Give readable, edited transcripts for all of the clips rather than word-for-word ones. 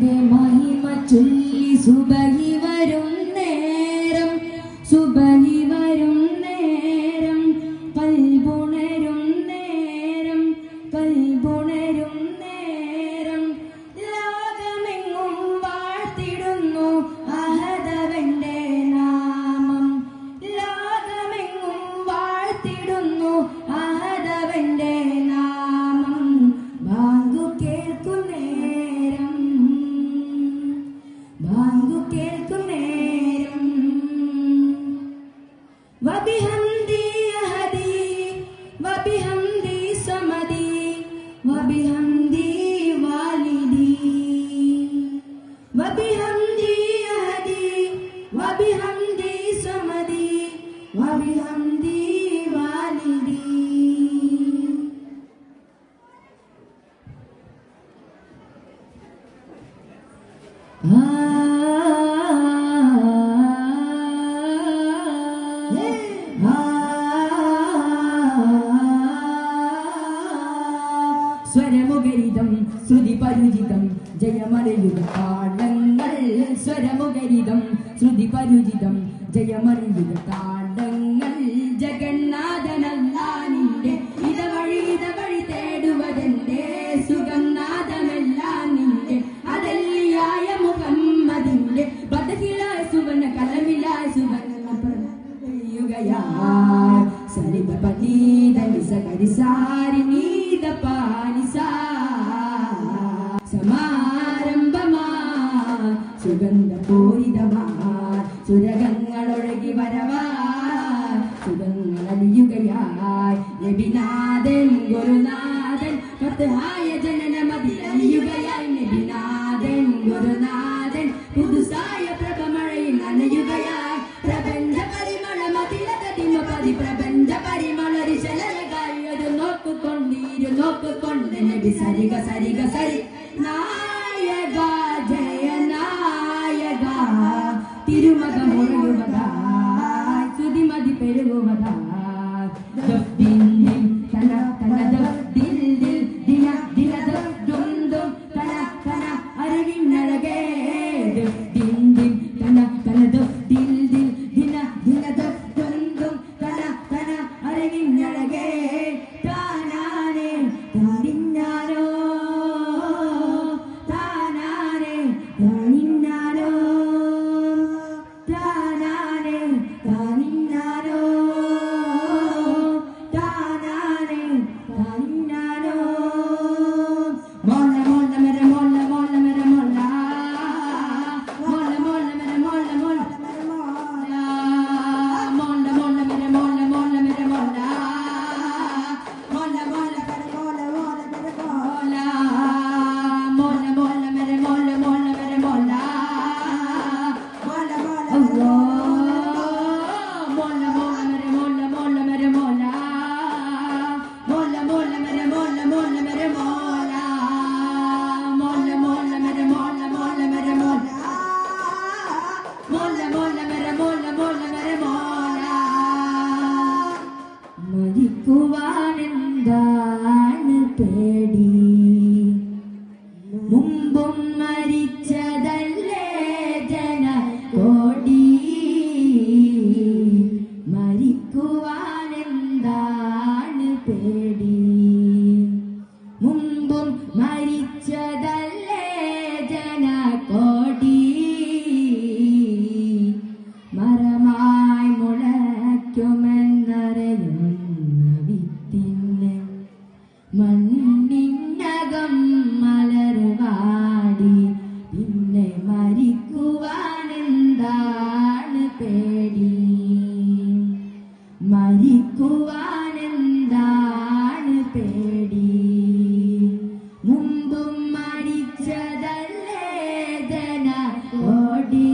നിന്റെ മഹിമ ചൊല്ലി സുബഹി വരും നേരം, സുബഹി വരും നേരം, കൽബുണരും നേരം, കൽബുണരും നേരം, ലോകമെങ്ങും വാഴ്ത്തിടുന്നു അഹദവന്റെ നാമം, ലോകമെങ്ങും വാഴ്ത്തിടുന്നു അഹദവന്റെ നാമം. ബാങ്കു കേൾക്കും നേരം, ബാങ്കു കേൾക്കും നേരം, വബിഹംദി അഹദി വബിഹംദി സമദി വബിഹംദി വാലിദി, വബിഹംദി അഹദി വബിഹംദി സമദി വബിഹംദി വാലിദി. സ്വരമുഖരിതം ശ്രുതി പരിചിതം ജയമറിയുക താളങ്ങൾ, സ്വരമുഖരിതം ശ്രുതി പരിചിതം ജയമറിയുക താളങ്ങൾ. ജഗന്നാഥനല്ലാനിന്റെ ഇതവഴി തേടുവതെന്റെ സുഗന്നാഥമെല്ലാം നിന്റെ അതല്ലിയായ മുഹമ്മദിന്റെ ബദഹിലായ സുവന കലമിലായ സുവന സരിത പതീത നിസ കരിസാരി നീത പാനിസാ സമാരംഭമാ സുഗന്ധ പൂരിതമാ സുരഗങ്ങളൊഴുകി വരവാ സുഗങ്ങളലിയുകയായി നബിനാഥൻ ഗുരുനാഥൻ ഫത്ഹായ ജനനമതിലലിയുകയായി നബിനാഥൻ ഗുരുനാഥൻ പുതുസായ പ്രഭമഴയിൽ നനയുകയായി പ്രപഞ്ച പരിമളമതിലകതിമ പതി പ്രപഞ്ച പരിമളരിശലകായി ഒരു നോക്കുകൊണ്ട് നബി സരിഗ സരിഗ സരി നായക ജയ നായക തിരുമകമുറയുവതാ സുതിമതി പെരുകുവതാ ദിൽ തന തന ദിൽ ദിൽ ദിന ദിന ദും ദും തന തന അറിവിനഴകേ ദിൽ ദിൽ തന തന ദിൽ ദിൽ ദിന ദിന ദും ദും തന തന അറിവിനഴകേ താനാനേ താനിന്നാരോ താനാനേ താനിന്നാരോ താനാനേ താനിന്നാരോ താനാനേ താനിന്നാരോ. മോള മോള മെര മോള മോള മെര മോള മോള മോള മെര മോള മോള മെര മോള മോള മോള മെര മോള മോള മെര മോള മോള മോള മെര മോള മോള മെര മോള മോള മോള മെര മോള മോള മെര മോള മോള മോള അല്ലാഹ് മോള മോള മെര മോള മോള മെര മോള മോള മോള മെര മോള മോള മെര മോള മോള മോള മെര മോള മോള മെര മോള മോള മോള മെര മോള മോള മെര മോള. മരിക്കുവാനെന്താണ് പേടി, മുമ്പും മരിച്ചതല്ലേ ജനകോടി, മരിക്കുവാനെന്താണ് പേടി, മുമ്പും മരിച്ചതല്ലേ ജനകോടി, മരമായി മുളയ്ക്കുമെന്നറിയുന്ന വിത്തിന്ന് മണ്ണിനകം മലർവാടി, പിന്നെ മരിക്കുവാനെന്താണ് പേടി, മരിക്കുവാനെന്താണ് പേടി, മുമ്പും മരിച്ചതല്ലേ ജനകോടി,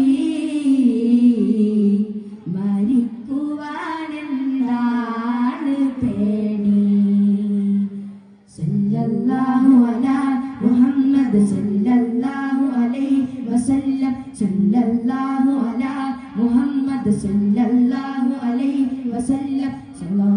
മരിക്കുവാനെന്താണ് പേടി. സല്ലല്ലാഹു അലാ മുഹമ്മദ് സല്ലല്ലാഹു അലൈഹി വസല്ലം, സല്ലല്ലാഹു അലാ മുഹമ്മദ് സല്ലല്ലാഹു അലൈഹി വസല്ലം, സല്ലല്ലാഹു